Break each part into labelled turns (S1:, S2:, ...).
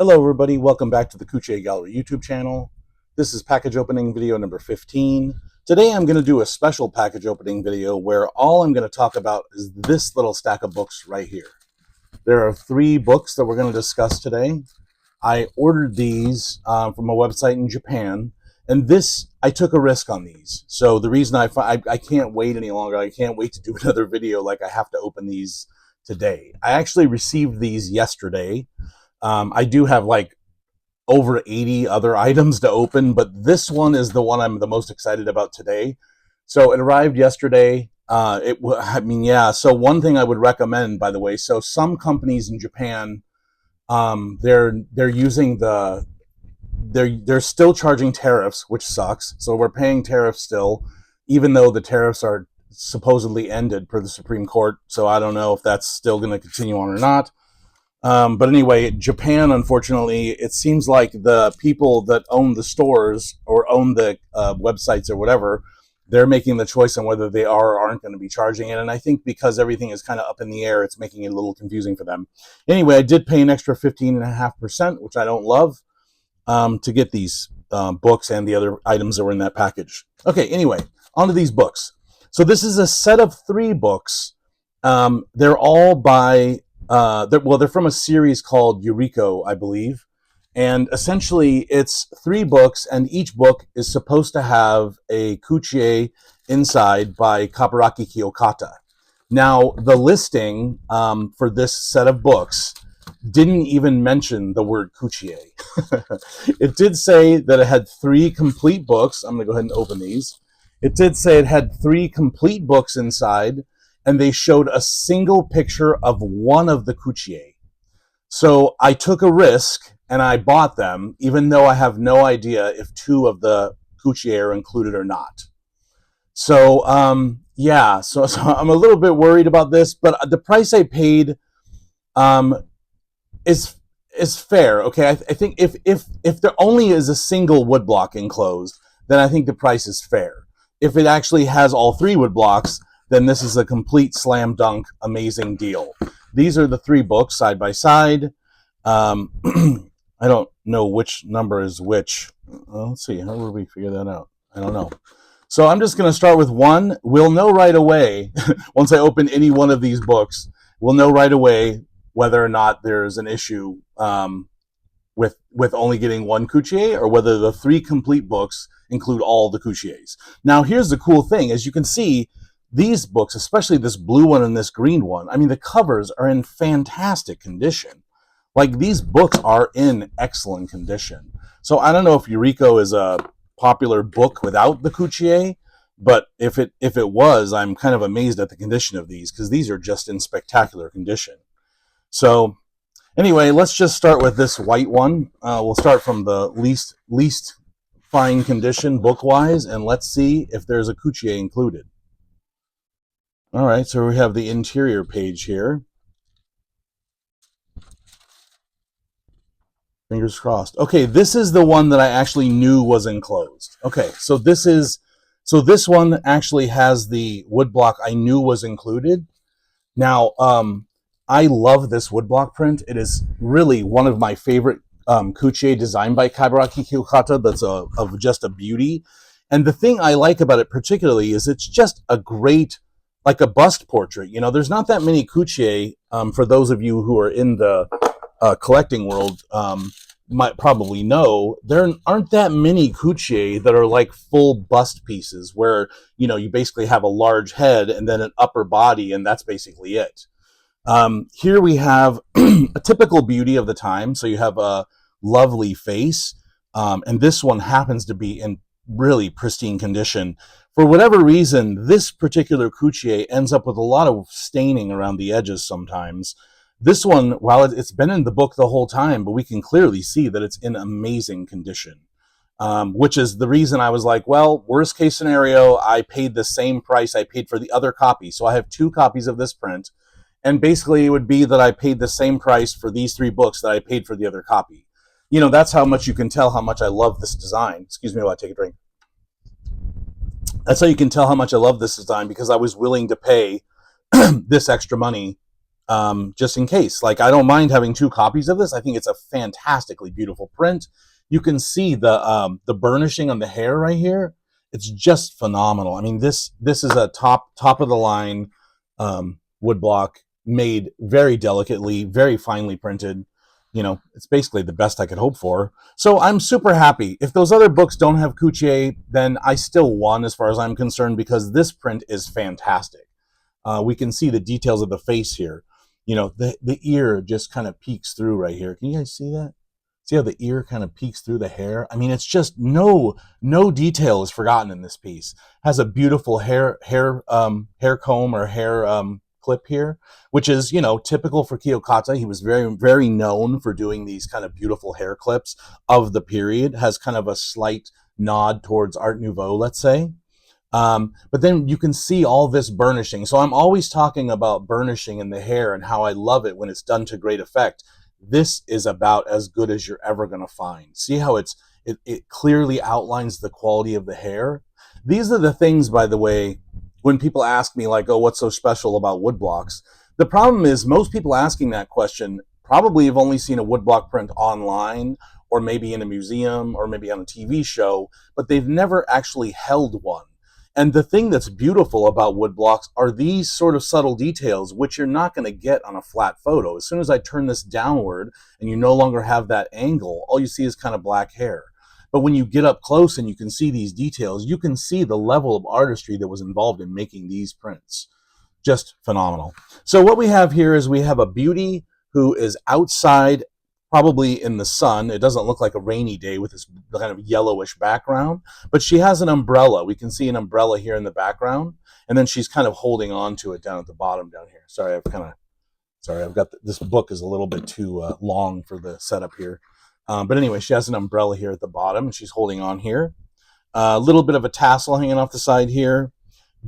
S1: Hello everybody, welcome back to the Kuchi-e Gallery YouTube channel. This is package opening video number 15. Today I'm going to do a special package opening video where all I'm going to talk about is this little stack of books right here. There are 3 books that we're going to discuss today. I ordered these from a website in Japan, and I took a risk on these. So the reason I can't wait any longer, I can't wait to do another video like I have to open these today. I actually received these yesterday. I do have like over 80 other items to open, but this one is the one I'm the most excited about today. So it arrived yesterday. So one thing I would recommend, by the way, so some companies in Japan, they're still charging tariffs, which sucks. So we're paying tariffs still, even though the tariffs are supposedly ended per the Supreme Court. So I don't know if that's still going to continue on or not. But anyway, Japan, unfortunately, it seems like the people that own the stores or own the websites or whatever, they're making the choice on whether they are or aren't going to be charging it. And I think because everything is kind of up in the air, it's making it a little confusing for them. Anyway, I did pay an extra 15.5%, which I don't love, to get these books and the other items that were in that package. Okay, anyway, on to these books. So this is a set of 3 books. They're all by... they're from a series called Yuriko, I believe. And essentially, it's 3 books, and each book is supposed to have a Kuchi-e inside by Kaburaki Kiyokata. Now, the listing for this set of books didn't even mention the word Kuchi-e. It did say that it had 3 complete books. I'm going to go ahead and open these. It did say it had 3 complete books inside, and they showed a single picture of one of the Kuchi-e. So I took a risk and I bought them, even though I have no idea if 2 of the Kuchi-e are included or not. So so I'm a little bit worried about this, but the price I paid is fair. Okay, I think if there only is a single woodblock enclosed, then I think the price is fair. If it actually has all 3 woodblocks, then this is a complete slam dunk, amazing deal. These are the 3 books side by side. I don't know which number is which. Let's see, how would we figure that out? I don't know. So I'm just going to start with 1. We'll know right away, once I open any one of these books, we'll know right away whether or not there's an issue with only getting 1 Kuchi-e, or whether the 3 complete books include all the Kuchi-es. Now, here's the cool thing. As you can see, these books, especially this blue one and this green one, I mean, the covers are in fantastic condition. Like, these books are in excellent condition. So I don't know if Yuriko is a popular book without the Kuchi-e, but if it was, I'm kind of amazed at the condition of these, because these are just in spectacular condition. So anyway, let's just start with this white one. We'll start from the least fine condition book-wise, and let's see if there's a Kuchi-e included. All right, so we have the interior page here. Fingers crossed. Okay, this is the one that I actually knew was enclosed. Okay, so this one actually has the woodblock I knew was included. Now, I love this woodblock print. It is really one of my favorite Kuchi-e designed by Kaburaki Kiyokata. That's of just a beauty. And the thing I like about it particularly is it's just a great, like a bust portrait. You know, there's not that many Kuchi-e, for those of you who are in the collecting world, might probably know, there aren't that many Kuchi-e that are like full bust pieces where, you know, you basically have a large head and then an upper body, and that's basically it. Here we have a typical beauty of the time. So you have a lovely face, and this one happens to be in really pristine condition. For whatever reason, this particular Kuchi-e ends up with a lot of staining around the edges sometimes. This one, while it's been in the book the whole time, but we can clearly see that it's in amazing condition, which is the reason I was like, well, worst case scenario, I paid the same price I paid for the other copy. So I have 2 copies of this print, and basically it would be that I paid the same price for these 3 books that I paid for the other copy. You know, that's how much you can tell how much I love this design. Excuse me while I take a drink. That's how you can tell how much I love this design, because I was willing to pay this extra money just in case. Like, I don't mind having 2 copies of this. I think it's a fantastically beautiful print. You can see the burnishing on the hair right here. It's just phenomenal. I mean, this is a top of the line woodblock, made very delicately, very finely printed. You know, it's basically the best I could hope for. So I'm super happy. If those other books don't have Kuchi-e, then I still won as far as I'm concerned, because this print is fantastic. We can see the details of the face here. You know, the ear just kind of peeks through right here. Can you guys see that? See how the ear kind of peeks through the hair? I mean, it's just no detail is forgotten in this piece. Has a beautiful hair comb or hair clip here, which is, you know, typical for Kiyokata. He was very known for doing these kind of beautiful hair clips of the period. Has kind of a slight nod towards Art Nouveau, let's say. But then you can see all this burnishing. So I'm always talking about burnishing in the hair and how I love it when it's done to great effect. This is about as good as you're ever going to find. See how it clearly outlines the quality of the hair? These are the things, by the way, when people ask me, like, oh, what's so special about woodblocks? The problem is most people asking that question probably have only seen a woodblock print online, or maybe in a museum, or maybe on a TV show, but they've never actually held one. And the thing that's beautiful about woodblocks are these sort of subtle details, which you're not going to get on a flat photo. As soon as I turn this downward and you no longer have that angle, all you see is kind of black hair. But when you get up close and you can see these details, you can see the level of artistry that was involved in making these prints. Just phenomenal. So what we have here is we have a beauty who is outside, probably in the sun. It doesn't look like a rainy day with this kind of yellowish background, but she has an umbrella. We can see an umbrella here in the background, and then she's kind of holding on to it down at the bottom down here. Sorry, I've got this book is a little bit too long for the setup here. But anyway, she has an umbrella here at the bottom, and she's holding on here. A little bit of a tassel hanging off the side here.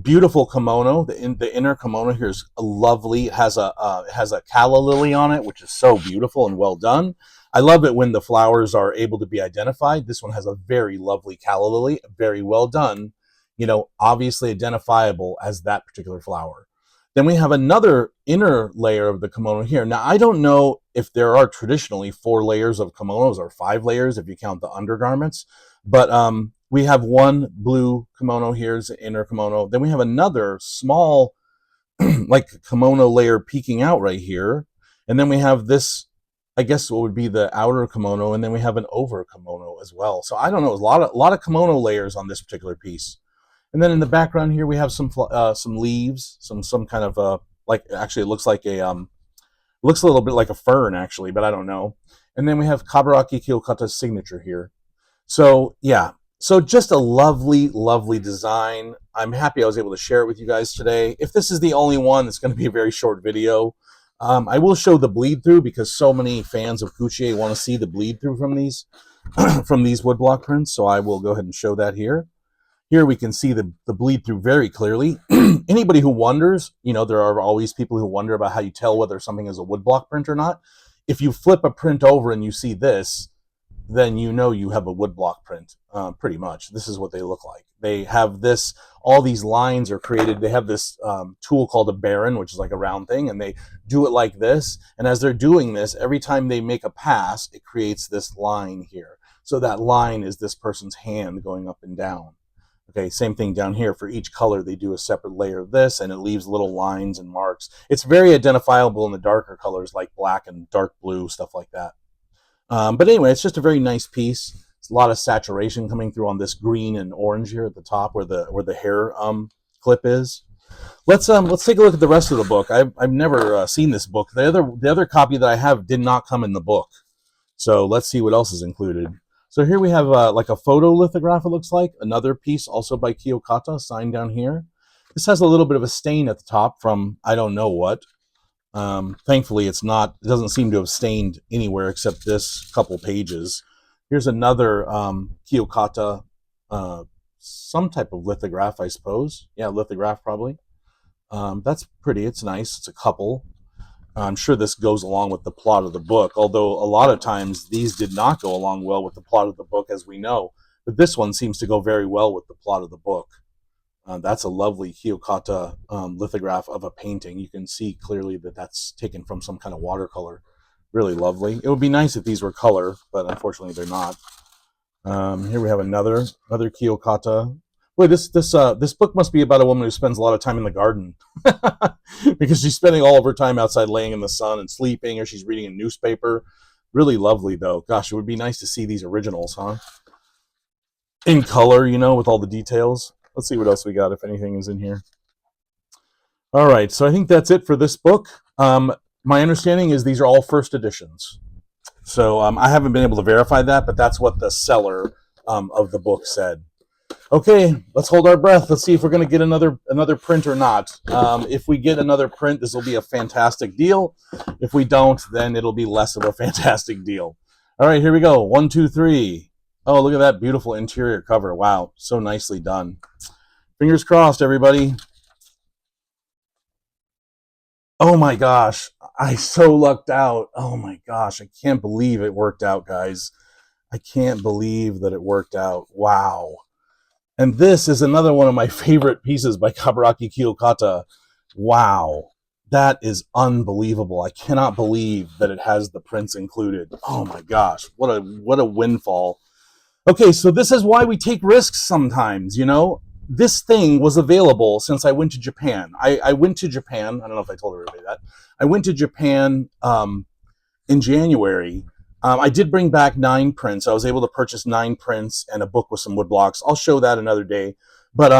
S1: Beautiful kimono. The inner kimono here is lovely. It has a calla lily on it, which is so beautiful and well done. I love it when the flowers are able to be identified. This one has a very lovely calla lily, very well done. You know, obviously identifiable as that particular flower. Then we have another inner layer of the kimono here. Now, I don't know if there are traditionally 4 layers of kimonos or 5 layers if you count the undergarments, but we have one blue kimono here is the inner kimono. Then we have another small, like kimono layer peeking out right here. And then we have this, I guess what would be the outer kimono. And then we have an over kimono as well. So I don't know, a lot of kimono layers on this particular piece. And then in the background here, we have some leaves, some kind of like, actually it looks like looks a little bit like a fern actually, but I don't know. And then we have Kaburaki Kiyokata's signature here. So yeah. So just a lovely, lovely design. I'm happy I was able to share it with you guys today. If this is the only one, it's going to be a very short video. I will show the bleed through because so many fans of Kuchi-e want to see the bleed through from these from these woodblock prints. So I will go ahead and show that here. Here we can see the bleed through very clearly. Anybody who wonders, you know, there are always people who wonder about how you tell whether something is a woodblock print or not. If you flip a print over and you see this, then you know you have a woodblock print, pretty much. This is what they look like. They have this, all these lines are created. They have this tool called a baron, which is like a round thing, and they do it like this. And as they're doing this, every time they make a pass, it creates this line here. So that line is this person's hand going up and down. Okay, same thing down here. For each color, they do a separate layer of this, and it leaves little lines and marks. It's very identifiable in the darker colors like black and dark blue, stuff like that. But anyway, it's just a very nice piece. It's a lot of saturation coming through on this green and orange here at the top where the hair clip is. Let's take a look at the rest of the book. I've never seen this book. The other copy that I have did not come in the book. So let's see what else is included. So here we have like a photo lithograph, it looks like. Another piece also by Kiyokata, signed down here. This has a little bit of a stain at the top from I don't know what. Thankfully, it doesn't seem to have stained anywhere except this couple pages. Here's another Kiyokata, some type of lithograph, I suppose. Yeah, lithograph probably. That's pretty. It's nice. It's a couple. I'm sure this goes along with the plot of the book, although a lot of times these did not go along well with the plot of the book, as we know. But this one seems to go very well with the plot of the book. That's a lovely Kiyokata lithograph of a painting. You can see clearly that that's taken from some kind of watercolor. Really lovely. It would be nice if these were color, but unfortunately they're not. Here we have another Kiyokata. Boy, this book must be about a woman who spends a lot of time in the garden because she's spending all of her time outside laying in the sun and sleeping, or she's reading a newspaper. Really lovely, though. Gosh, it would be nice to see these originals, huh? In color, you know, with all the details. Let's see what else we got, if anything is in here. All right, so I think that's it for this book. My understanding is these are all first editions. So I haven't been able to verify that, but that's what the seller of the book said. Okay, let's hold our breath. Let's see if we're going to get another print or not. If we get another print, this will be a fantastic deal. If we don't, then it'll be less of a fantastic deal. All right, here we go. 1, 2, 3. Oh, look at that beautiful interior cover. Wow, so nicely done. Fingers crossed, everybody. Oh my gosh, I so lucked out. Oh my gosh, I can't believe it worked out, guys. I can't believe that it worked out. Wow. And this is another one of my favorite pieces by Kaburaki Kiyokata. Wow. That is unbelievable. I cannot believe that it has the prints included. Oh my gosh, what a windfall. Okay, so this is why we take risks sometimes, you know? This thing was available since I went to Japan. I went to Japan. I don't know if I told everybody that. I went to Japan in January. I did bring back 9 prints. I was able to purchase 9 prints and a book with some woodblocks. I'll show that another day. But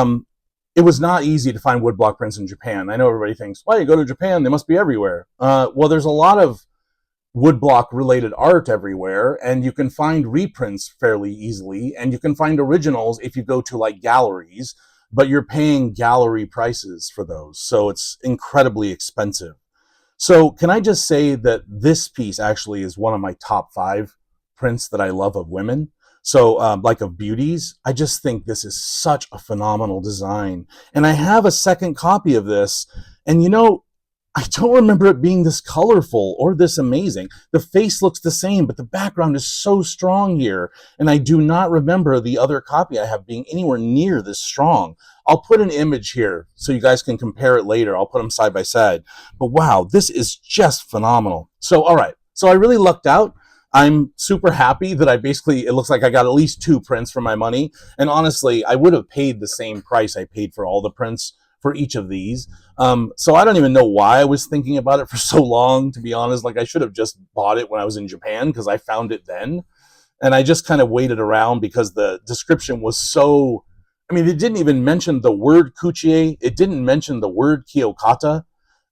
S1: it was not easy to find woodblock prints in Japan. I know everybody thinks, why, you go to Japan, they must be everywhere. Well, there's a lot of woodblock related art everywhere, and you can find reprints fairly easily, and you can find originals if you go to like galleries, but you're paying gallery prices for those, so it's incredibly expensive. So can I just say that this piece actually is one of my top 5 prints that I love of women, so like of beauties. I just think this is such a phenomenal design, and I have a second copy of this, and you know, I don't remember it being this colorful or this amazing. The face looks the same, but the background is so strong here. And I do not remember the other copy I have being anywhere near this strong. I'll put an image here so you guys can compare it later. I'll put them side by side. But wow, this is just phenomenal. So, all right. So I really lucked out. I'm super happy that it looks like I got at least 2 prints for my money. And honestly, I would have paid the same price I paid for all the prints for each of these. So I don't even know why I was thinking about it for so long, to be honest. Like, I should have just bought it when I was in Japan because I found it then. And I just kind of waited around because the description was so, I mean, it didn't even mention the word Kuchi-e. It didn't mention the word Kiyokata.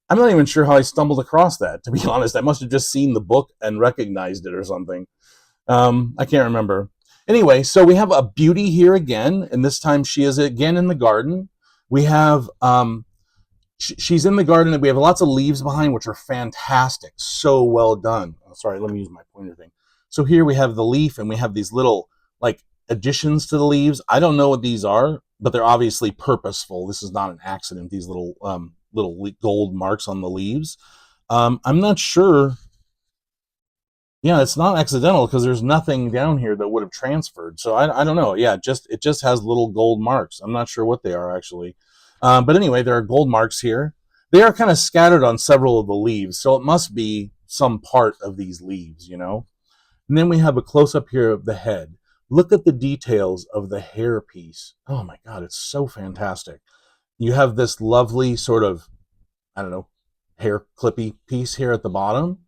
S1: I'm not even sure how I stumbled across that, to be honest. I must have just seen the book and recognized it or something. I can't remember. Anyway, so we have a beauty here again, and this time she is again in the garden. We have, she's in the garden, and we have lots of leaves behind, which are fantastic. So well done. Oh, sorry, let me use my pointer thing. So here we have the leaf, and we have these little, like, additions to the leaves. I don't know what these are, but they're obviously purposeful. This is not an accident, these little gold marks on the leaves. I'm not sure. Yeah, it's not accidental because there's nothing down here that would have transferred. So I don't know. Yeah, it just has little gold marks. I'm not sure what they are actually. But anyway, there are gold marks here. They are kind of scattered on several of the leaves, so it must be some part of these leaves, you know? And then we have a close-up here of the head. Look at the details of the hair piece. Oh my God, it's so fantastic. You have this lovely sort of, I don't know, hair clippy piece here at the bottom.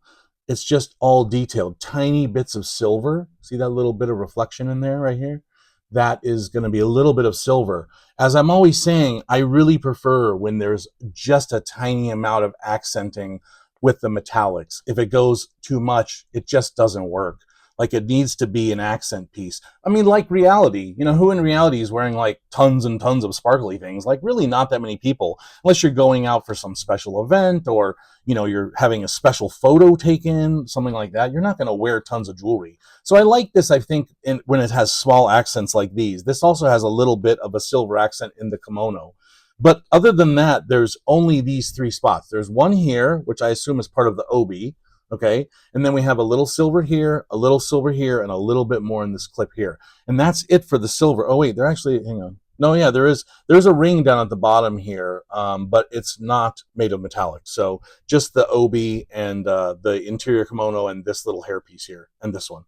S1: It's just all detailed, tiny bits of silver. See that little bit of reflection in there right here? That is going to be a little bit of silver. As I'm always saying, I really prefer when there's just a tiny amount of accenting with the metallics. If it goes too much, it just doesn't work. Like, it needs to be an accent piece. I mean, like reality, you know, who in reality is wearing like tons and tons of sparkly things? Like, really not that many people, unless you're going out for some special event, or, you know, you're having a special photo taken, something like that. You're not going to wear tons of jewelry. So I like this, I think, when it has small accents like these. This also has a little bit of a silver accent in the kimono. But other than that, there's only these 3 spots. There's one here, which I assume is part of the obi. Okay, and then we have a little silver here, a little silver here, and a little bit more in this clip here. And that's it for the silver. Oh wait, they're actually, hang on. No, yeah, there's a ring down at the bottom here, but it's not made of metallic. So just the obi and the interior kimono and this little hairpiece here and this one.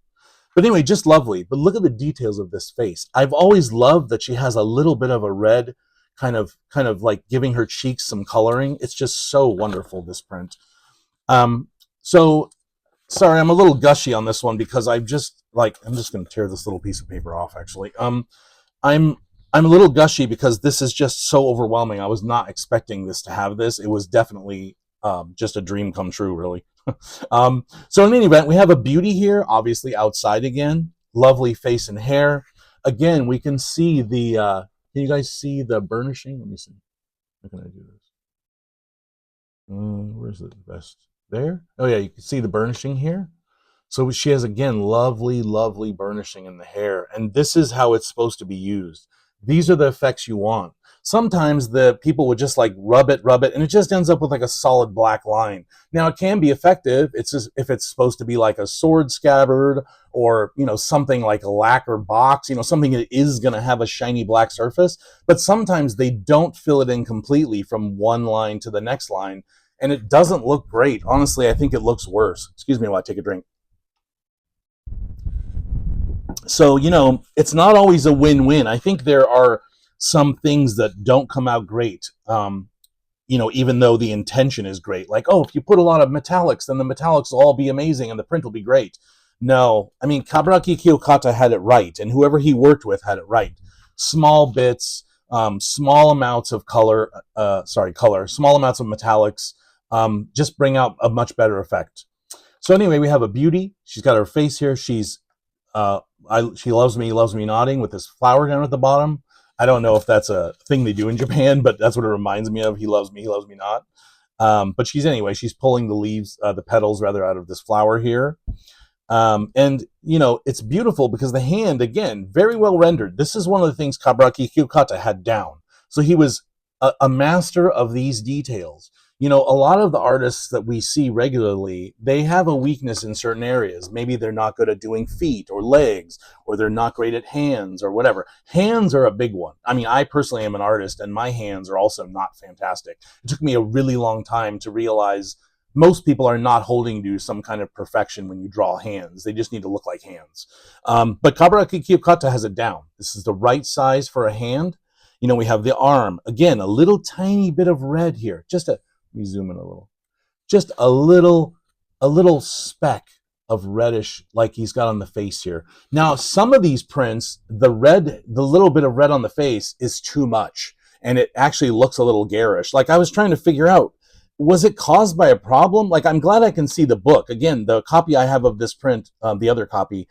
S1: But anyway, just lovely. But look at the details of this face. I've always loved that she has a little bit of a red, kind of like giving her cheeks some coloring. It's just so wonderful, this print. Um, so sorry, I'm a little gushy on this one because I'm just going to tear this little piece of paper off. Actually, I'm I'm a little gushy because this is just so overwhelming. I was not expecting this to have this. It was definitely just a dream come true, really. So in any event, we have a beauty here, obviously outside again. Lovely face and hair. Again, we can see the, can you guys see the burnishing? Let me see. How can I do this? Where's the best? There? Oh yeah, you can see the burnishing here. So she has, again, lovely, lovely burnishing in the hair. And this is how it's supposed to be used. These are the effects you want. Sometimes the people would just like rub it, and it just ends up with like a solid black line. Now, it can be effective. It's just if it's supposed to be like a sword scabbard or, you know, something like a lacquer box, you know, something that is going to have a shiny black surface. But sometimes they don't fill it in completely from one line to the next line. And it doesn't look great. Honestly, I think it looks worse. Excuse me while I take a drink. So, you know, it's not always a win-win. I think there are some things that don't come out great, you know, even though the intention is great. Like, oh, if you put a lot of metallics, then the metallics will all be amazing and the print will be great. No, I mean, Kaburaki Kiyokata had it right, and whoever he worked with had it right. Small bits, small amounts of color, small amounts of metallics, just bring out a much better effect. So anyway, we have a beauty. She's got her face here. She's she loves me nodding with this flower down at the bottom. I don't know if that's a thing they do in Japan, but that's what it reminds me of. He loves me not. But she's pulling the leaves, the petals rather, out of this flower here. And, you know, it's beautiful because the hand, again, very well rendered. This is one of the things Kaburaki Kiyokata had down. So he was a master of these details. You know, a lot of the artists that we see regularly, they have a weakness in certain areas. Maybe they're not good at doing feet or legs, or they're not great at hands or whatever. Hands are a big one. I mean, I personally am an artist and my hands are also not fantastic. It took me a really long time to realize most people are not holding to some kind of perfection when you draw hands. They just need to look like hands. But Kaburaki Kiyokata has it down. This is the right size for a hand. You know, we have the arm. Again, a little tiny bit of red here. Let me zoom in a little. Just a little speck of reddish like he's got on the face here. Now, some of these prints, the little bit of red on the face is too much. And it actually looks a little garish. Like I was trying to figure out, was it caused by a problem? Like, I'm glad I can see the book. Again, the copy I have of this print, the other copy,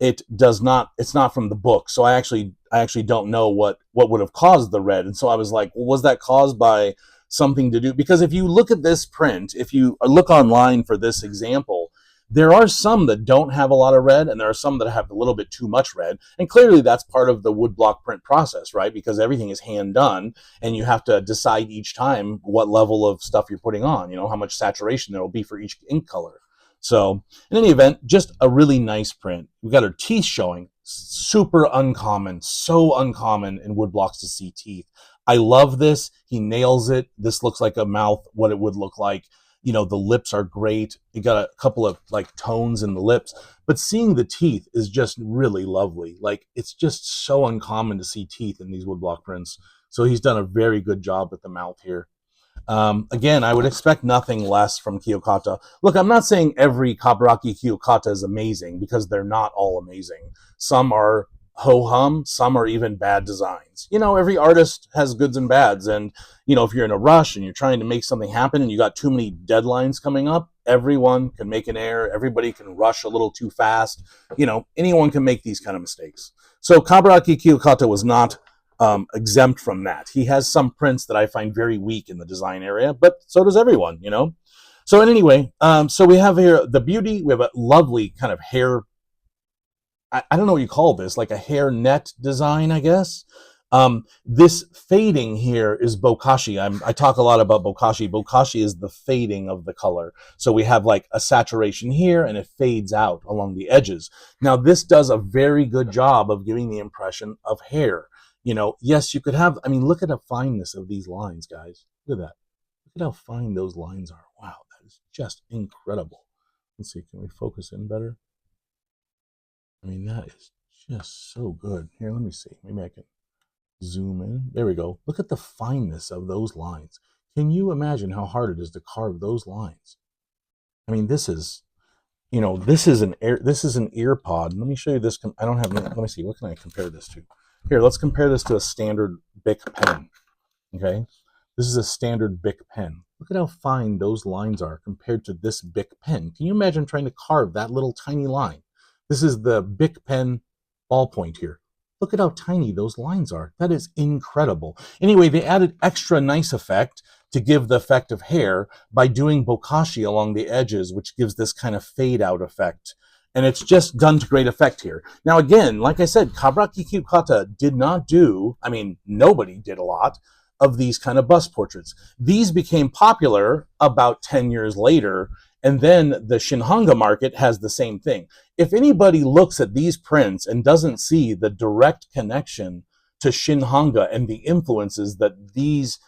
S1: it's not from the book. So I actually don't know what would have caused the red. And so I was like, well, was that caused by something to do? Because if you look at this print, if you look online for this example, there are some that don't have a lot of red, and there are some that have a little bit too much red. And clearly that's part of the woodblock print process, right? Because everything is hand done, and you have to decide each time what level of stuff you're putting on, you know, how much saturation there will be for each ink color. So in any event, just a really nice print. We've got her teeth showing. Super uncommon, so uncommon in woodblocks to see teeth. I love this. He nails it. This looks like a mouth, what it would look like. You know, the lips are great. You got a couple of like tones in the lips, but seeing the teeth is just really lovely. Like, it's just so uncommon to see teeth in these woodblock prints. So he's done a very good job with the mouth here. Again, I would expect nothing less from Kiyokata. Look, I'm not saying every Kaburaki Kiyokata is amazing, because they're not all amazing. Some are ho-hum, some are even bad designs. You know, every artist has goods and bads, and, you know, if you're in a rush and you're trying to make something happen and you got too many deadlines coming up, everyone can make an error. Everybody can rush a little too fast. You know, anyone can make these kind of mistakes. So Kaburaki Kiyokata was not exempt from that. He has some prints that I find very weak in the design area, but so does everyone, you know. So anyway, so we have here the beauty. We have a lovely kind of hair, I don't know what you call this, like a hair net design, I guess. This fading here is bokashi. I talk a lot about bokashi. Bokashi is the fading of the color. So we have like a saturation here, and it fades out along the edges. Now, this does a very good job of giving the impression of hair. You know, yes, you could have, I mean, look at the fineness of these lines, guys. Look at that. Look at how fine those lines are. Wow, that is just incredible. Let's see, can we focus in better? I mean, that is just so good. Here, let me see. Maybe I can zoom in. There we go. Look at the fineness of those lines. Can you imagine how hard it is to carve those lines? I mean, this is, you know, this is an ear pod. Let me show you this. I don't have, let me see. What can I compare this to? Here, let's compare this to a standard Bic pen. Okay. This is a standard Bic pen. Look at how fine those lines are compared to this Bic pen. Can you imagine trying to carve that little tiny line? This is the Bic pen ballpoint here. Look at how tiny those lines are. That is incredible. Anyway, they added extra nice effect to give the effect of hair by doing bokashi along the edges, which gives this kind of fade out effect. And it's just done to great effect here. Now, again, like I said, Kaburaki Kiyokata did not do, I mean, nobody did a lot of these kind of bust portraits. These became popular about 10 years later, and then the Shinhanga market has the same thing. If anybody looks at these prints and doesn't see the direct connection to Shinhanga and the influences that these,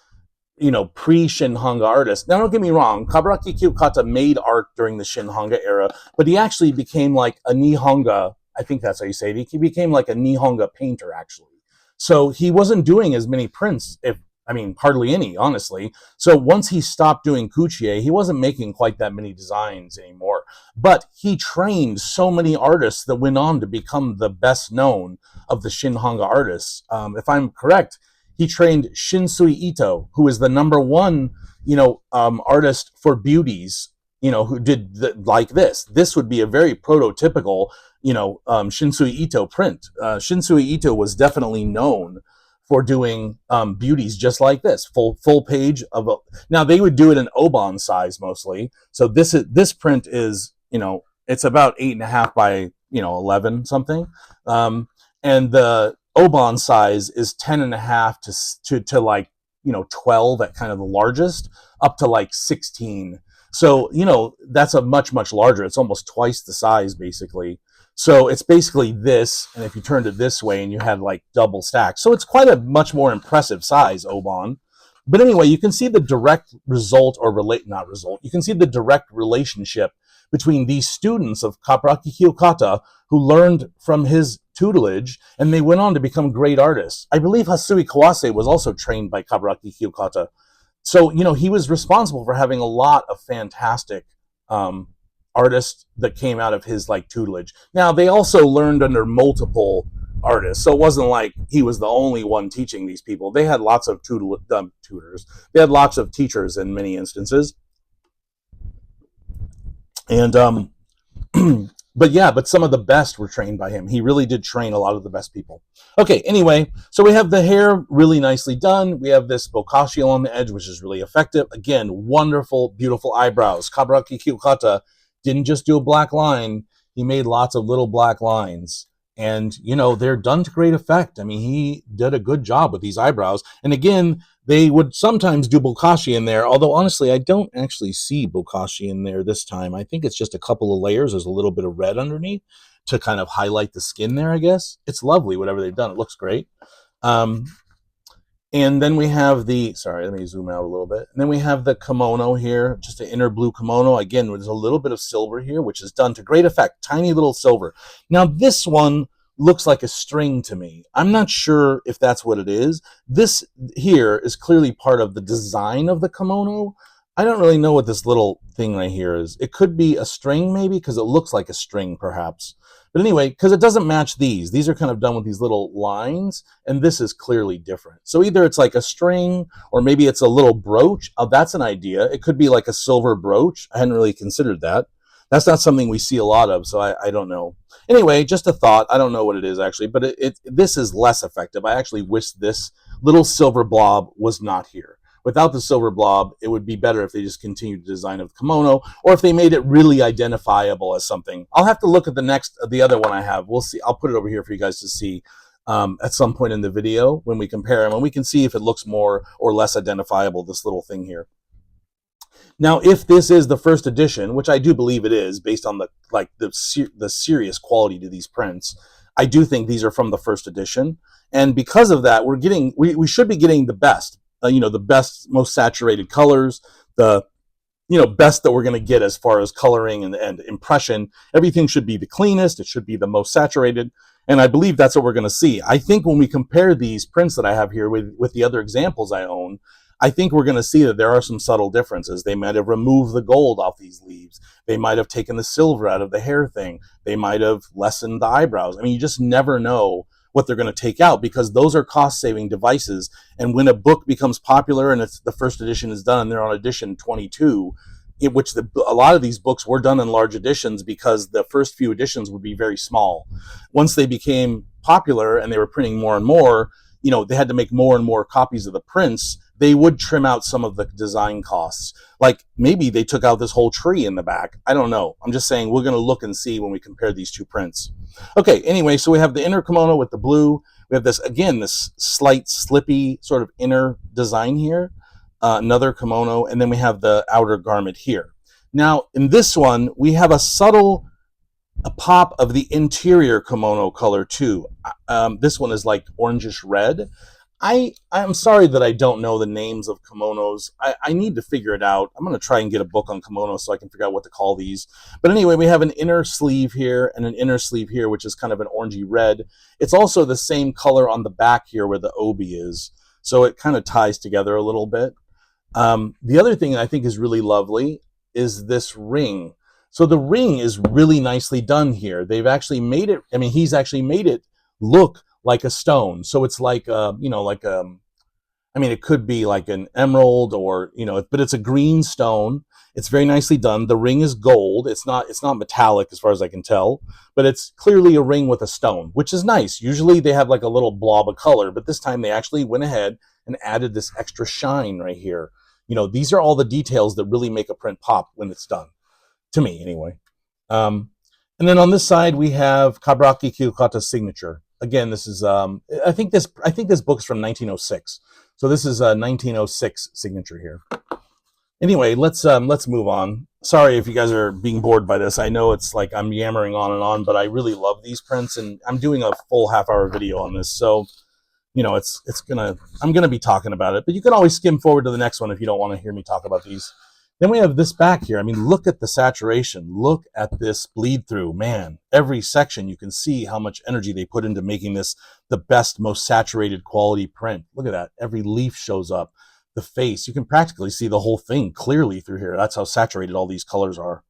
S1: you know, pre-Shinhanga artists. Now, don't get me wrong, Kaburaki Kiyokata made art during the Shinhanga era, but he actually became like a Nihonga, I think that's how you say it, he became like a Nihonga painter, actually. So he wasn't doing as many prints, hardly any, honestly. So once he stopped doing Kuchi-e, he wasn't making quite that many designs anymore. But he trained so many artists that went on to become the best known of the Shinhanga artists. If I'm correct, he trained Shinsui Ito, who is the #1, artist for beauties, who did like this. This would be a very prototypical, Shinsui Ito print. Shinsui Ito was definitely known for doing beauties just like this, full page of a. Now they would do it in Oban size mostly. So this print is, it's about 8.5 by 11 something, and the Oban size is 10.5 to like 12 at kind of the largest, up to like 16. So that's a much larger. It's almost twice the size basically. So it's basically this, and if you turned it this way and you had like double stacks. So it's quite a much more impressive size, Oban. But anyway, you can see the direct result, or not result, you can see the direct relationship between these students of Kaburaki Kiyokata who learned from his tutelage, and they went on to become great artists. I believe Hasui Kawase was also trained by Kaburaki Kiyokata. So, he was responsible for having a lot of fantastic artists that came out of his tutelage. Now, they also learned under multiple artists, so it wasn't like he was the only one teaching these people. They had lots of tutors. They had lots of teachers in many instances. And but some of the best were trained by him. He really did train a lot of the best people. Okay, anyway, so we have the hair really nicely done. We have this bokashi along the edge, which is really effective. Again, wonderful, beautiful eyebrows. Kaburaki Kiyokata didn't just do a black line. He made lots of little black lines. And, they're done to great effect. I mean, he did a good job with these eyebrows. And again, they would sometimes do bokashi in there, although honestly, I don't actually see bokashi in there this time. I think it's just a couple of layers. There's a little bit of red underneath to kind of highlight the skin there, I guess. It's lovely, whatever they've done. It looks great. And then we have let me zoom out a little bit. And then we have the kimono here, just an inner blue kimono. Again, there's a little bit of silver here, which is done to great effect. Tiny little silver. Now, this one looks like a string to me. I'm not sure if that's what it is. This here is clearly part of the design of the kimono. I don't really know what this little thing right here is. It could be a string maybe, because it looks like a string perhaps. But anyway, because it doesn't match these. These are kind of done with these little lines, and this is clearly different. So either it's like a string, or maybe it's a little brooch. Oh, that's an idea. It could be like a silver brooch. I hadn't really considered that. That's not something we see a lot of, so I don't know. Anyway, just a thought. I don't know what it is actually, but this is less effective. I actually wish this little silver blob was not here. Without the silver blob, it would be better if they just continued the design of the kimono, or if they made it really identifiable as something. I'll have to look at the other one I have. We'll see. I'll put it over here for you guys to see at some point in the video when we compare them, and we can see if it looks more or less identifiable, this little thing here. Now, if this is the first edition, which I do believe it is, based on the serious quality to these prints, I do think these are from the first edition. And because of that, we should be getting the best, the best, most saturated colors, the best that we're going to get as far as coloring and impression. Everything should be the cleanest. It should be the most saturated. And I believe that's what we're going to see. I think when we compare these prints that I have here with the other examples I own, I think we're going to see that there are some subtle differences. They might have removed the gold off these leaves. They might have taken the silver out of the hair thing. They might have lessened the eyebrows. I mean, you just never know what they're going to take out, because those are cost-saving devices. And when a book becomes popular and the first edition is done and they're on edition 22, a lot of these books were done in large editions because the first few editions would be very small. Once they became popular and they were printing more and more, they had to make more and more copies of the prints. They would trim out some of the design costs. Like maybe they took out this whole tree in the back. I don't know. I'm just saying we're going to look and see when we compare these two prints. Okay, anyway, so we have the inner kimono with the blue. We have this slight slippy sort of inner design here. Another kimono, and then we have the outer garment here. Now, in this one, we have a pop of the interior kimono color too. This one is like orangish red. I'm sorry that I don't know the names of kimonos. I need to figure it out. I'm going to try and get a book on kimonos so I can figure out what to call these. But anyway, we have an inner sleeve here and an inner sleeve here, which is kind of an orangey red. It's also the same color on the back here where the obi is. So it kind of ties together a little bit. The other thing I think is really lovely is this ring. So the ring is really nicely done here. They've actually made it, he's actually made it look like a stone. So it's like, it could be like an emerald or, but it's a green stone. It's very nicely done. The ring is gold. It's not metallic as far as I can tell, but it's clearly a ring with a stone, which is nice. Usually they have like a little blob of color, but this time they actually went ahead and added this extra shine right here. These are all the details that really make a print pop when it's done, to me anyway. And then on this side we have Kaburaki Kiyokata's signature. Again, this is I think this book is from 1906. So this is a 1906 signature here. Anyway, let's move on. Sorry if you guys are being bored by this. I know it's like I'm yammering on and on, but I really love these prints, and I'm doing a full half-hour video on this. So, I'm gonna be talking about it, but you can always skim forward to the next one if you don't want to hear me talk about these. Then we have this back here. Look at the saturation. Look at this bleed through. Man, every section you can see how much energy they put into making this the best, most saturated quality print. Look at that. Every leaf shows up. The face, you can practically see the whole thing clearly through here. That's how saturated all these colors are.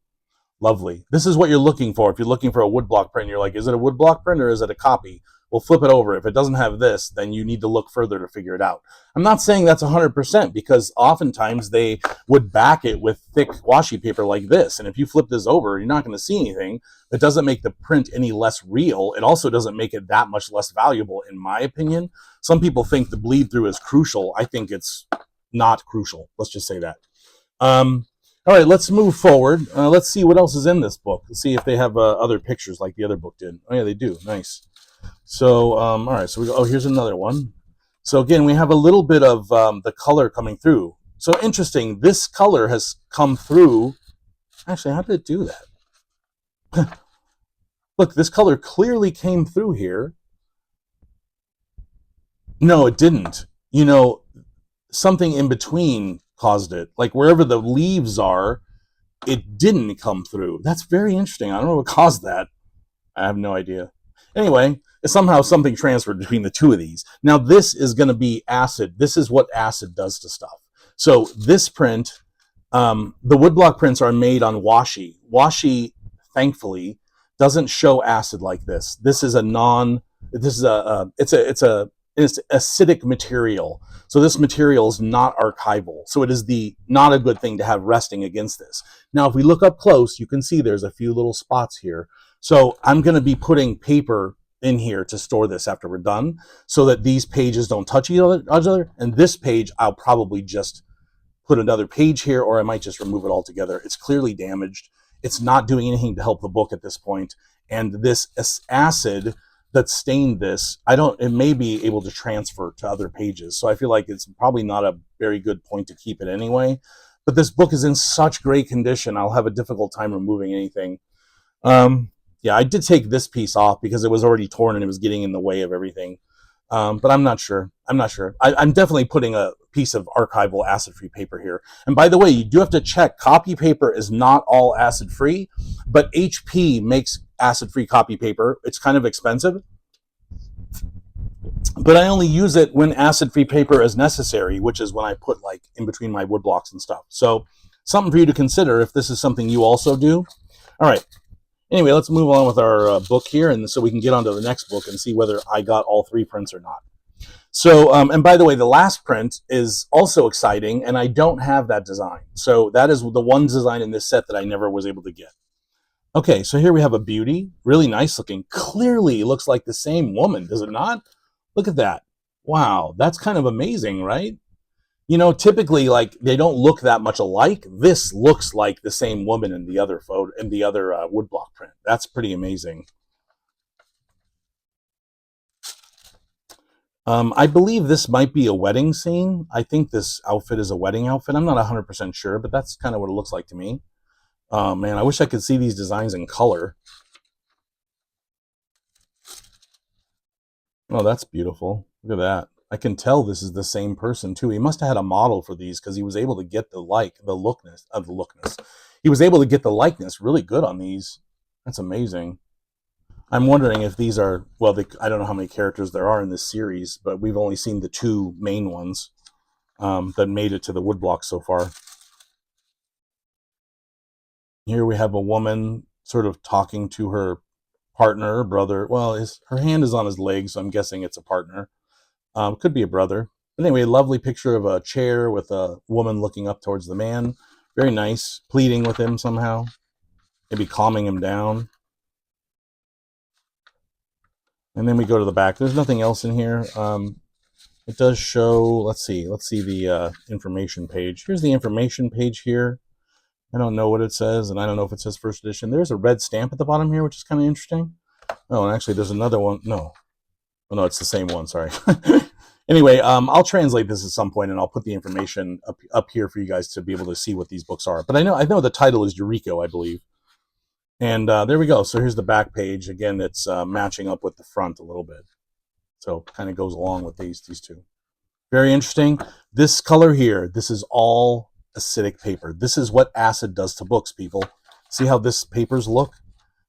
S1: Lovely. This is what you're looking for. If you're looking for a woodblock print, you're like, is it a woodblock print or is it a copy? Well, flip it over. If it doesn't have this, then you need to look further to figure it out. I'm not saying that's 100% because oftentimes they would back it with thick washi paper like this. And if you flip this over, you're not going to see anything. It doesn't make the print any less real. It also doesn't make it that much less valuable, in my opinion. Some people think the bleed through is crucial. I think it's not crucial. Let's just say that. All right, let's move forward. Let's see what else is in this book. Let's see if they have other pictures like the other book did. Oh yeah, they do. Nice. So, all right, so we go, oh, here's another one. So again, we have a little bit of the color coming through. So interesting, this color has come through. Actually, how did it do that? Look, this color clearly came through here. No, it didn't. Something in between caused it. Like wherever the leaves are, it didn't come through. That's very interesting. I don't know what caused that. I have no idea. Anyway, somehow something transferred between the two of these. Now this is going to be acid. This is what acid does to stuff. So this print, the woodblock prints are made on washi. Washi, thankfully, doesn't show acid like this. This is it's acidic material. So this material is not archival. So it is not a good thing to have resting against this. Now, if we look up close, you can see there's a few little spots here. So I'm going to be putting paper in here to store this after we're done so that these pages don't touch each other. And this page, I'll probably just put another page here, or I might just remove it altogether. It's clearly damaged. It's not doing anything to help the book at this point. And this acid that stained this, it may be able to transfer to other pages. So I feel like it's probably not a very good point to keep it anyway. But this book is in such great condition, I'll have a difficult time removing anything. Yeah, I did take this piece off because it was already torn and it was getting in the way of everything. But I'm not sure. I'm not sure. I'm definitely putting a piece of archival acid-free paper here. And by the way, you do have to check. Copy paper is not all acid-free, but HP makes acid-free copy paper. It's kind of expensive, but I only use it when acid-free paper is necessary, which is when I put like in between my wood blocks and stuff. So something for you to consider if this is something you also do. All right. Anyway, let's move on with our book here, and so we can get on to the next book and see whether I got all 3 prints or not. So, and by the way, the last print is also exciting, and I don't have that design. So that is the one design in this set that I never was able to get. Okay, so here we have a beauty, really nice looking. Clearly looks like the same woman, does it not? Look at that. Wow, that's kind of amazing, right? You know, typically, like, they don't look that much alike. This looks like the same woman in the other photo, in the other woodblock print. That's pretty amazing. I believe this might be a wedding scene. I think this outfit is a wedding outfit. I'm not 100% sure, but that's kind of what it looks like to me. Oh, man, I wish I could see these designs in color. Oh, that's beautiful. Look at that. I can tell this is the same person too. He must have had a model for these because he was able to get the lookness. He was able to get the likeness really good on these. That's amazing. I'm wondering if these are, well, I don't know how many characters there are in this series, but we've only seen the 2 main ones that made it to the woodblock so far. Here we have a woman sort of talking to her partner, brother. Well, her hand is on his leg, so I'm guessing it's a partner. Could be a brother. But anyway, lovely picture of a chair with a woman looking up towards the man. Very nice. Pleading with him somehow. Maybe calming him down. And then we go to the back. There's nothing else in here. It does show, let's see the information page. Here's the information page here. I don't know what it says, and I don't know if it says first edition. There's a red stamp at the bottom here, which is kind of interesting. Oh, and actually there's another one. No. Oh, no, it's the same one, sorry. Anyway, I'll translate this at some point, and I'll put the information up here for you guys to be able to see what these books are. But I know the title is Yuriko, I believe. And there we go. So here's the back page. Again, it's matching up with the front a little bit. So kind of goes along with these 2. Very interesting. This color here, this is all acidic paper. This is what acid does to books, people. See how this papers look?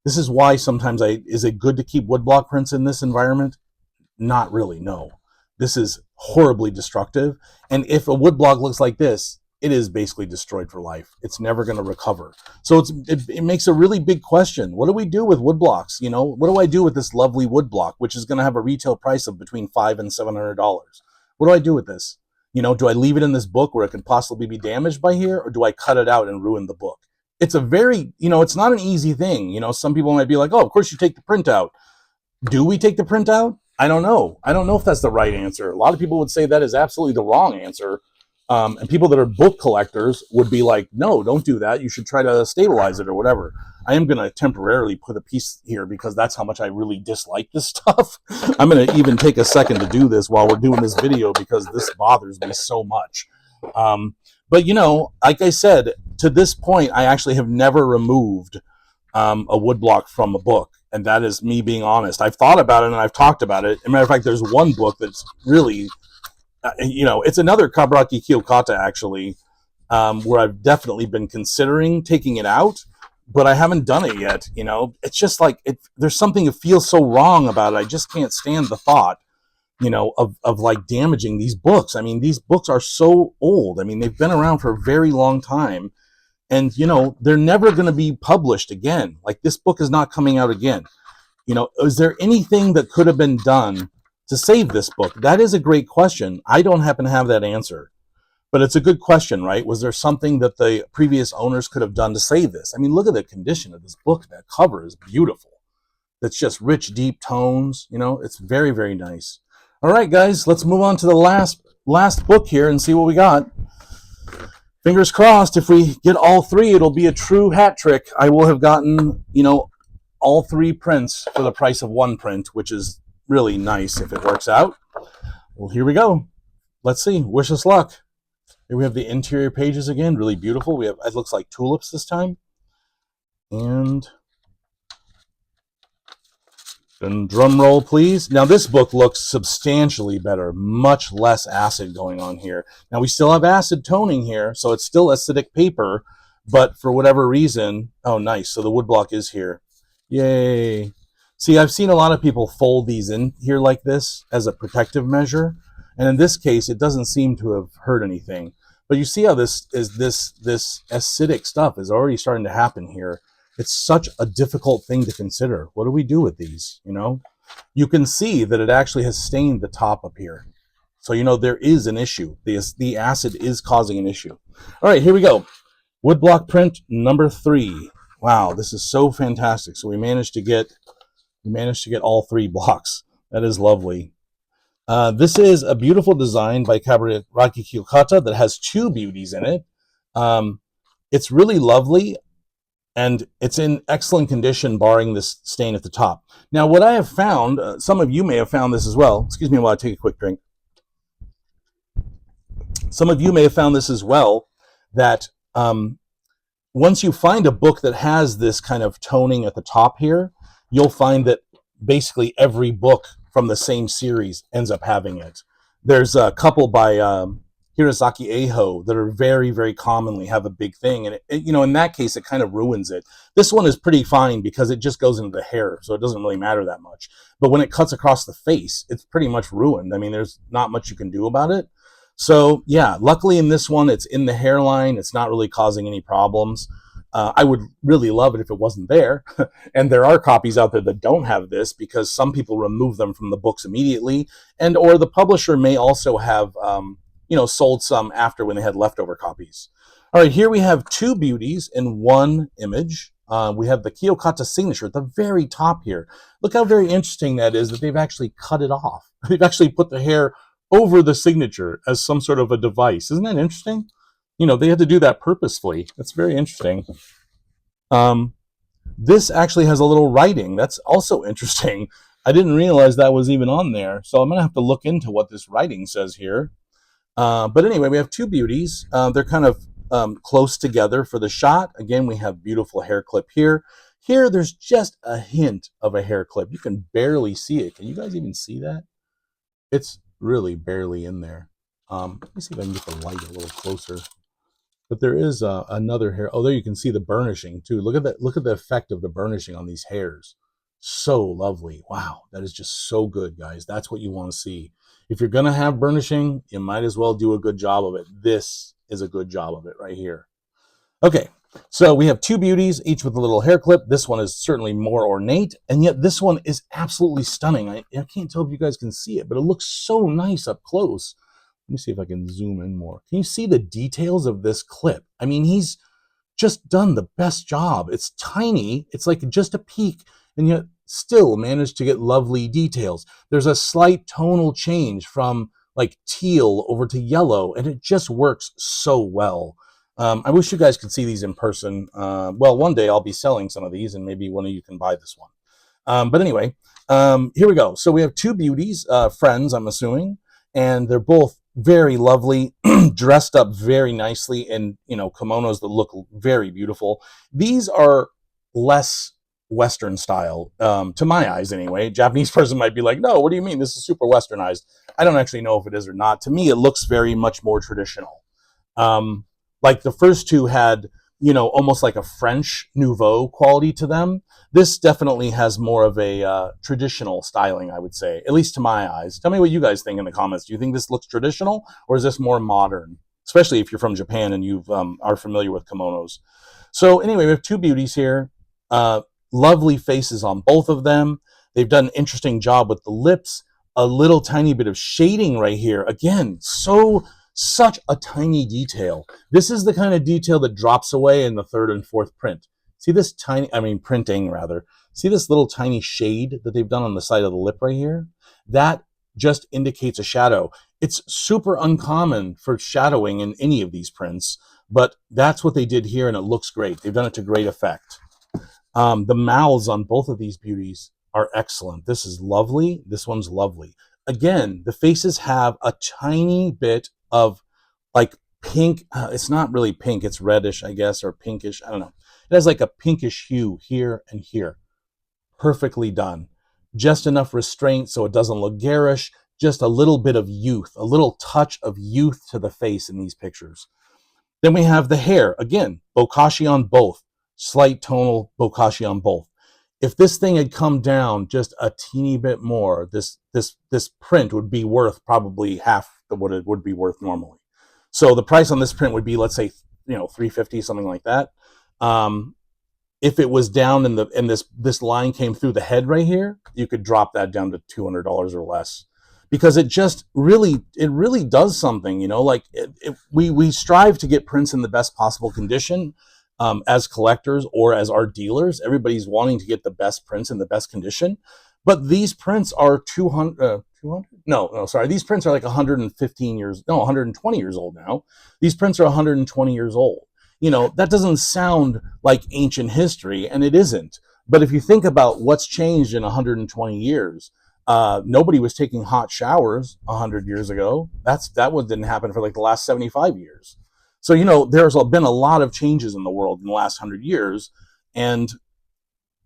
S1: This is why sometimes is it good to keep woodblock prints in this environment? Not really, no. This is horribly destructive. And if a woodblock looks like this, it is basically destroyed for life. It's never going to recover. So it makes a really big question. What do we do with woodblocks? You know, what do I do with this lovely woodblock, which is going to have a retail price of between $500 and $700? What do I do with this? You know, do I leave it in this book where it could possibly be damaged by here, or do I cut it out and ruin the book? It's a very, you know, it's not an easy thing. You know, some people might be like, oh, of course you take the print out. Do we take the print out? I don't know. I don't know if that's the right answer. A lot of people would say that is absolutely the wrong answer. And people that are book collectors would be like, no, don't do that. You should try to stabilize it or whatever. I am going to temporarily put a piece here because that's how much I really dislike this stuff. I'm going to even take a second to do this while we're doing this video because this bothers me so much. But, you know, like I said, to this point, I actually have never removed a woodblock from a book. And that is me being honest. I've thought about it and I've talked about it. As a matter of fact, there's one book that's really, you know, it's another Kaburaki Kiyokata, actually, where I've definitely been considering taking it out, but I haven't done it yet. You know, it's just like, there's something that feels so wrong about it. I just can't stand the thought, you know, of like damaging these books. I mean, these books are so old. I mean, they've been around for a very long time. And, you know, they're never going to be published again. Like, this book is not coming out again. You know, is there anything that could have been done to save this book? That is a great question. I don't happen to have that answer. But it's a good question, right? Was there something that the previous owners could have done to save this? I mean, look at the condition of this book. That cover is beautiful. It's just rich, deep tones. You know, it's very, very nice. All right, guys, let's move on to the last book here and see what we got. Fingers crossed, if we get all 3, it'll be a true hat trick. I will have gotten, you know, all 3 prints for the price of 1 print, which is really nice if it works out. Well, here we go. Let's see. Wish us luck. Here we have the interior pages again. Really beautiful. We have, it looks like tulips this time. And And drum roll, please. Now, this book looks substantially better, much less acid going on here. Now, we still have acid toning here, so it's still acidic paper, but for whatever reason, oh, nice. So the woodblock is here. Yay. See, I've seen a lot of people fold these in here like this as a protective measure, and in this case, it doesn't seem to have hurt anything. But you see how this acidic stuff is already starting to happen here. It's such a difficult thing to consider. What do we do with these? You know, you can see that it actually has stained the top up here. So, you know, there is an issue. The acid is causing an issue. All right, here we go. Woodblock print number 3. Wow, this is so fantastic. So we managed to get all 3 blocks. That is lovely. This is a beautiful design by Kaburaki Kiyokata that has 2 beauties in it. It's really lovely. And it's in excellent condition, barring this stain at the top. Now, what I have found, some of you may have found this as well. Excuse me while I take a quick drink. Some of you may have found this as well, that once you find a book that has this kind of toning at the top here, you'll find that basically every book from the same series ends up having it. There's a couple by Hirosaki Eiho that are very, very commonly have a big thing. And, you know, in that case, it kind of ruins it. This one is pretty fine because it just goes into the hair, so it doesn't really matter that much. But when it cuts across the face, it's pretty much ruined. I mean, there's not much you can do about it. So, yeah, luckily in this one, it's in the hairline. It's not really causing any problems. I would really love it if it wasn't there. And there are copies out there that don't have this because some people remove them from the books immediately. And or the publisher may also have you know, sold some after when they had leftover copies. All right, here we have 2 beauties in one image. We have the Kiyokata signature at the very top here. Look how very interesting that is, that they've actually cut it off. They've actually put the hair over the signature as some sort of a device. Isn't that interesting? You know, they had to do that purposefully. That's very interesting. This actually has a little writing. That's also interesting. I didn't realize that was even on there. So I'm going to have to look into what this writing says here. But anyway, we have 2 beauties. They're kind of close together for the shot. Again, we have beautiful hair clip here. Here, there's just a hint of a hair clip. You can barely see it. Can you guys even see that? It's really barely in there. Let me see if I can get the light a little closer. But there is another hair. Oh, there you can see the burnishing too. Look at that. Look at the effect of the burnishing on these hairs. So lovely. Wow, that is just so good, guys. That's what you want to see. If you're going to have burnishing, you might as well do a good job of it. This is a good job of it right here. Okay, so we have 2 beauties, each with a little hair clip. This one is certainly more ornate, and yet this one is absolutely stunning. I can't tell if you guys can see it, but it looks so nice up close. Let me see if I can zoom in more. Can you see the details of this clip? I mean, he's just done the best job. It's tiny. It's like just a peak, and yet still managed to get lovely details. There's a slight tonal change from like teal over to yellow, and it just works so well. I wish you guys could see these in person. Well, one day I'll be selling some of these, and maybe one of you can buy this one. But anyway, here we go. So we have 2 beauties, friends, I'm assuming, and they're both very lovely, dressed up very nicely in, you know, kimonos that look very beautiful. These are less Western style, to my eyes anyway. A Japanese person might be like, no, what do you mean? This is super Westernized. I don't actually know if it is or not. To me, it looks very much more traditional. Like the first 2 had, you know, almost like a French nouveau quality to them. This definitely has more of a traditional styling, I would say, at least to my eyes. Tell me what you guys think in the comments. Do you think this looks traditional, or is this more modern? Especially if you're from Japan and you are familiar with kimonos. So anyway, we have 2 beauties here. Lovely faces on both of them. They've done an interesting job with the lips. A little tiny bit of shading right here. Again, such a tiny detail. This is the kind of detail that drops away in the 3rd and 4th print. See this printing rather. See this little tiny shade that they've done on the side of the lip right here? That just indicates a shadow. It's super uncommon for shadowing in any of these prints, but that's what they did here, and it looks great. They've done it to great effect. The mouths on both of these beauties are excellent. This is lovely. This one's lovely. Again, the faces have a tiny bit of like pink. It's not really pink. It's reddish, I guess, or pinkish. I don't know. It has like a pinkish hue here and here. Perfectly done. just enough restraint so it doesn't look garish, just a little bit of youth, a little touch of youth to the face in these pictures. Then we have the hair. Again, bokashi on both, slight tonal bokashi on both. If this thing had come down just a teeny bit more, this print would be worth probably half what it would be worth normally. So the price on this print would be, let's say, $350, something like that. If it was down and this line came through the head right here, you could drop that down to $200 or less, because it just really does something. Like we strive to get prints in the best possible condition. As collectors or as art dealers, everybody's wanting to get the best prints in the best condition. But these prints are 200? No, sorry. These prints are like 120 years old now. These prints are 120 years old. That doesn't sound like ancient history, and it isn't. But if you think about what's changed in 120 years, nobody was taking hot showers 100 years ago. That one didn't happen for like the last 75 years. So, there's been a lot of changes in the world in the last 100 years, and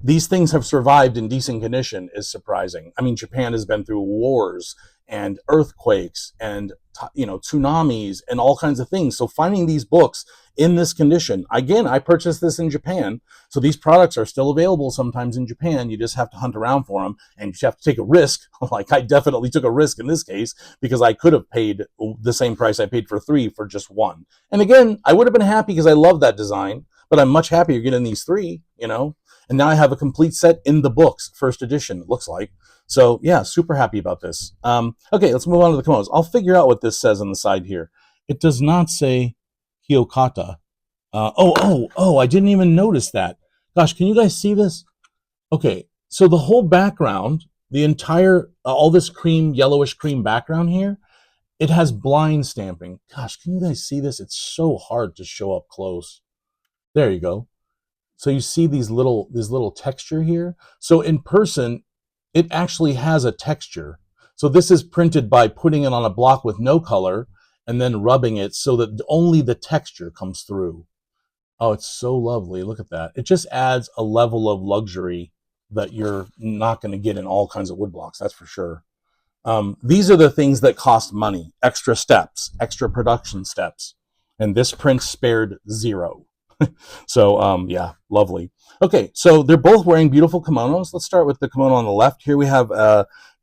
S1: these things have survived in decent condition is surprising. I mean, Japan has been through wars and earthquakes and, tsunamis and all kinds of things. So finding these books in this condition, again, I purchased this in Japan. So these products are still available sometimes in Japan. You just have to hunt around for them, and you just have to take a risk. Like I definitely took a risk in this case, because I could have paid the same price I paid for 3 for just 1. And again, I would have been happy because I love that design, but I'm much happier getting these 3, and now I have a complete set in the books, first edition, it looks like. So yeah, super happy about this. Okay, let's move on to the kimonos. I'll figure out what this says on the side here. It does not say Kiyokata. I didn't even notice that. Gosh, can you guys see this? Okay, so the whole background, the entire, all this yellowish cream background here, it has blind stamping. Gosh, can you guys see this? It's so hard to show up close. There you go. So you see this little texture here. So in person, it actually has a texture. So this is printed by putting it on a block with no color and then rubbing it so that only the texture comes through. Oh, it's so lovely. Look at that. It just adds a level of luxury that you're not going to get in all kinds of wood blocks, that's for sure. These are the things that cost money, extra steps, extra production steps. And this print spared 0. So, yeah, lovely. Okay, so they're both wearing beautiful kimonos. Let's start with the kimono on the left. Here we have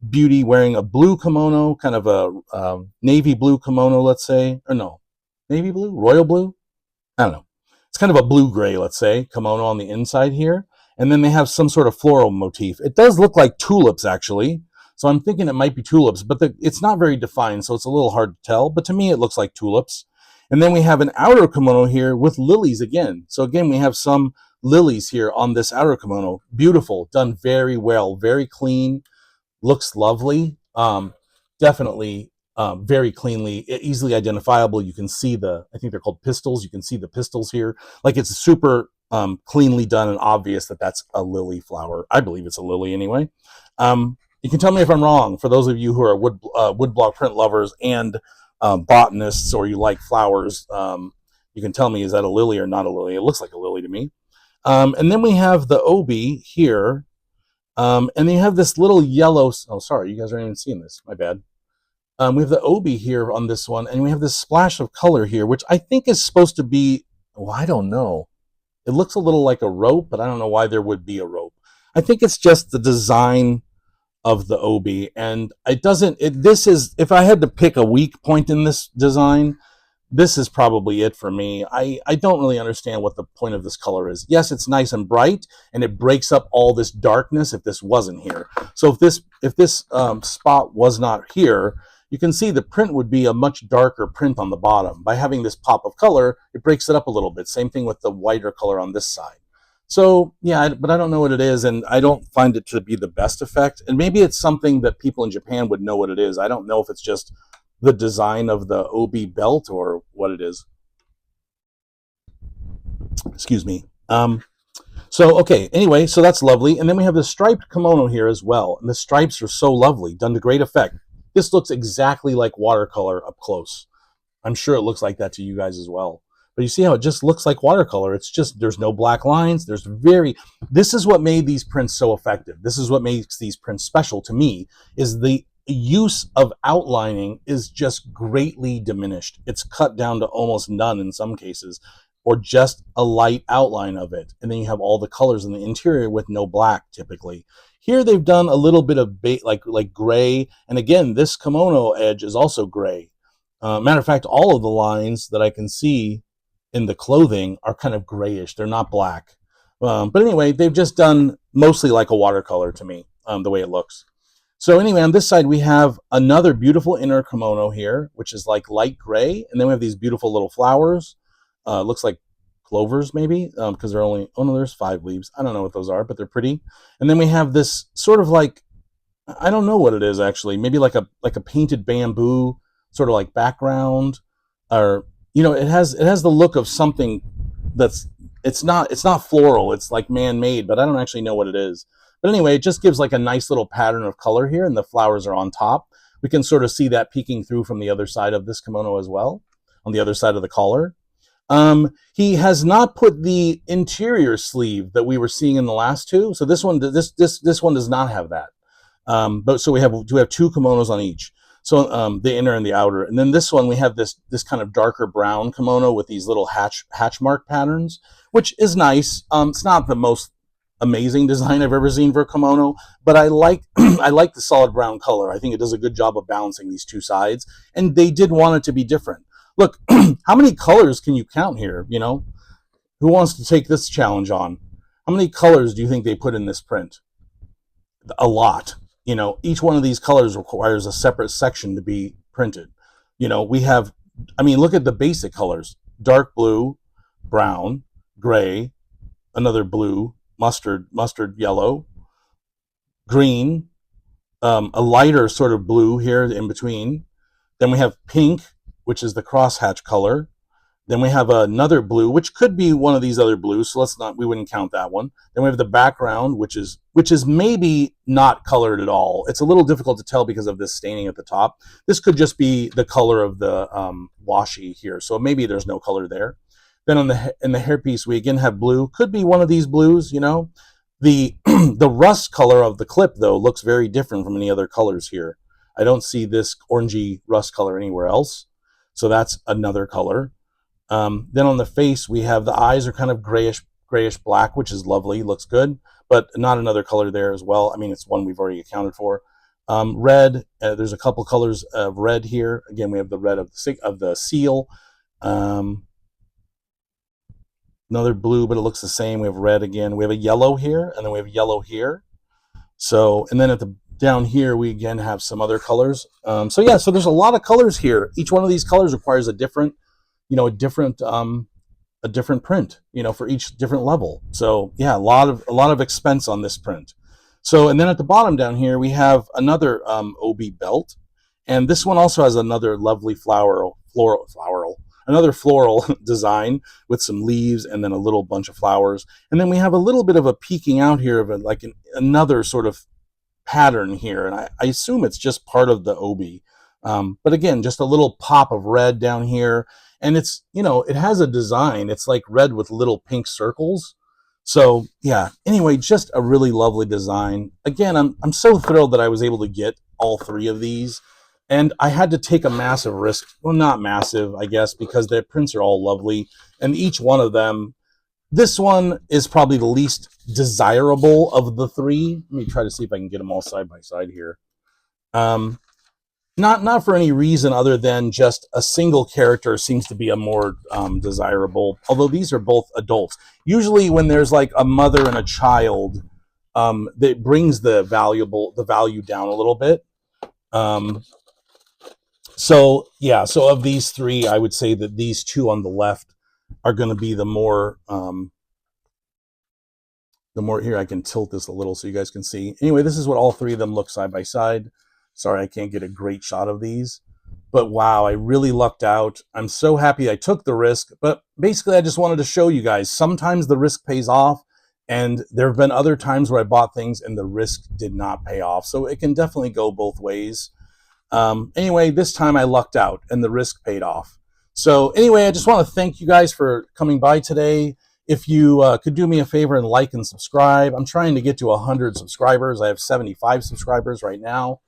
S1: Beauty wearing a blue kimono, kind of a navy blue kimono, let's say. Or no, navy blue? Royal blue? I don't know. It's kind of a blue-gray, let's say, kimono on the inside here. And then they have some sort of floral motif. It does look like tulips, actually. So I'm thinking it might be tulips, but it's not very defined, so it's a little hard to tell. But to me, it looks like tulips. And then we have an outer kimono here with lilies again. So again, we have some lilies here on this outer kimono. Beautiful, done very well, very clean, looks lovely. Definitely very cleanly, easily identifiable. You can see I think they're called pistils. You can see the pistils here. Like it's super cleanly done and obvious that that's a lily flower. I believe it's a lily anyway. You can tell me if I'm wrong, for those of you who are woodblock print lovers and botanists, or you like flowers. You can tell me, is that a lily or not a lily? It looks like a lily to me. And then we have the obi here. And then you have this little yellow, oh, sorry, you guys aren't even seeing this, my bad. We have the obi here on this one, and we have this splash of color here, which I think is supposed to be, well, I don't know. It looks a little like a rope, but I don't know why there would be a rope. I think it's just the design of the obi, and this is, if I had to pick a weak point in this design, this is probably it for me. I don't really understand what the point of this color is. Yes, it's nice and bright, and it breaks up all this darkness if this wasn't here. So if this spot was not here, you can see the print would be a much darker print on the bottom. By having this pop of color, it breaks it up a little bit. Same thing with the whiter color on this side. So yeah, but I don't know what it is, and I don't find it to be the best effect. And maybe it's something that people in Japan would know what it is. I don't know if it's just the design of the obi belt or what it is. Excuse me. Okay, anyway, so that's lovely. And then we have the striped kimono here as well. And the stripes are so lovely, done to great effect. This looks exactly like watercolor up close. I'm sure it looks like that to you guys as well. But you see how it just looks like watercolor. It's just, there's no black lines. This is what made these prints so effective. This is what makes these prints special to me, is the use of outlining is just greatly diminished. It's cut down to almost none in some cases, or just a light outline of it. And then you have all the colors in the interior with no black typically. Here they've done a little bit of like gray. And again, this kimono edge is also gray. Matter of fact, all of the lines that I can see in the clothing are kind of grayish. They're not black. But anyway, they've just done mostly like a watercolor to me, the way it looks. So anyway, on this side, we have another beautiful inner kimono here, which is like light gray. And then we have these beautiful little flowers. Looks like clovers maybe, because they're only, oh no, there's 5 leaves. I don't know what those are, but they're pretty. And then we have this sort of like, I don't know what it is actually, maybe like a painted bamboo sort of like background, or, you know, it has the look of something that's, it's not floral, it's like man-made, but I don't actually know what it is. But anyway, it just gives like a nice little pattern of color here, and the flowers are on top. We can sort of see that peeking through from the other side of this kimono as well, on the other side of the collar. He has not put the interior sleeve that we were seeing in the last two. So this one does not have that. But so we have 2 kimonos on each. So the inner and the outer. And then this one, we have this kind of darker brown kimono with these little hatch mark patterns, which is nice. It's not the most amazing design I've ever seen for a kimono, but I like I like the solid brown color. I think it does a good job of balancing these two sides, and they did want it to be different. Look, how many colors can you count here? You know, who wants to take this challenge on? How many colors do you think they put in this print? A lot. You know, each one of these colors requires a separate section to be printed. You know, we have, I mean, look at the basic colors: dark blue, brown, gray, another blue, mustard yellow, green, a lighter sort of blue here in between. Then we have pink, which is the crosshatch color. Then we have another blue, which could be one of these other blues, so we wouldn't count that one. Then we have the background, which is maybe not colored at all. It's a little difficult to tell because of this staining at the top. This could just be the color of the washi here, so maybe there's no color there. Then in the hairpiece, we again have blue. Could be one of these blues, you know. The rust color of the clip, though, looks very different from any other colors here. I don't see this orangey rust color anywhere else, so that's another color. Then on the face, we have the eyes are kind of grayish black, which is lovely, looks good, but not another color there as well. I mean, it's one we've already accounted for. Red, there's a couple colors of red here. Again, we have the red of the seal. Another blue, but it looks the same. We have red again. We have a yellow here, and then we have yellow here. So, and then down here, we again have some other colors. So yeah, so there's a lot of colors here. Each one of these colors requires a different print, you know, for each different level. So yeah, a lot of expense on this print. So, and then at the bottom down here, we have another obi belt, and this one also has another lovely floral design with some leaves and then a little bunch of flowers. And then we have a little bit of a peeking out here of another sort of pattern here, and I assume it's just part of the obi. But again, just a little pop of red down here. And it's, you know, it has a design. It's like red with little pink circles. So yeah, anyway, just a really lovely design. Again, I'm so thrilled that I was able to get all 3 of these. And I had to take a massive risk. Well, not massive, I guess, because their prints are all lovely. And each one of them, this one is probably the least desirable of the 3. Let me try to see if I can get them all side by side here. Not for any reason other than just a single character seems to be a more desirable, although these are both adults. Usually when there's like a mother and a child, that brings the value down a little bit. So yeah, so of these 3, I would say that these 2 on the left are going to be the more, here, I can tilt this a little so you guys can see. Anyway, this is what all 3 of them look side by side. Sorry, I can't get a great shot of these, but wow, I really lucked out. I'm so happy I took the risk, but basically I just wanted to show you guys, sometimes the risk pays off, and there have been other times where I bought things and the risk did not pay off. So it can definitely go both ways. Anyway, this time I lucked out and the risk paid off. So anyway, I just want to thank you guys for coming by today. If you could do me a favor and like and subscribe. I'm trying to get to 100 subscribers. I have 75 subscribers right now.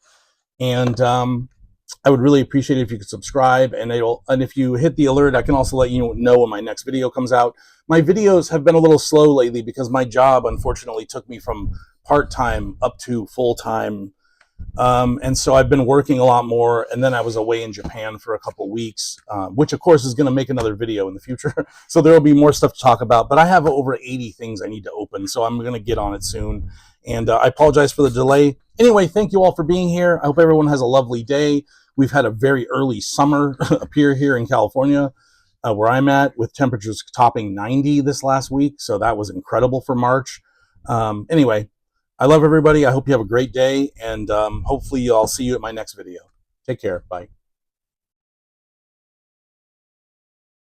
S1: And I would really appreciate it if you could subscribe, and if you hit the alert, I can also let you know when my next video comes out. My videos have been a little slow lately because my job unfortunately took me from part-time up to full-time. And so I've been working a lot more, and then I was away in Japan for a couple weeks, which of course is going to make another video in the future. So there will be more stuff to talk about, but I have over 80 things I need to open, so I'm going to get on it soon. And I apologize for the delay. Anyway, thank you all for being here. I hope everyone has a lovely day. We've had a very early summer appear here in California, where I'm at, with temperatures topping 90 this last week. So that was incredible for March. Anyway, I love everybody. I hope you have a great day, and hopefully I'll see you at my next video. Take care. Bye.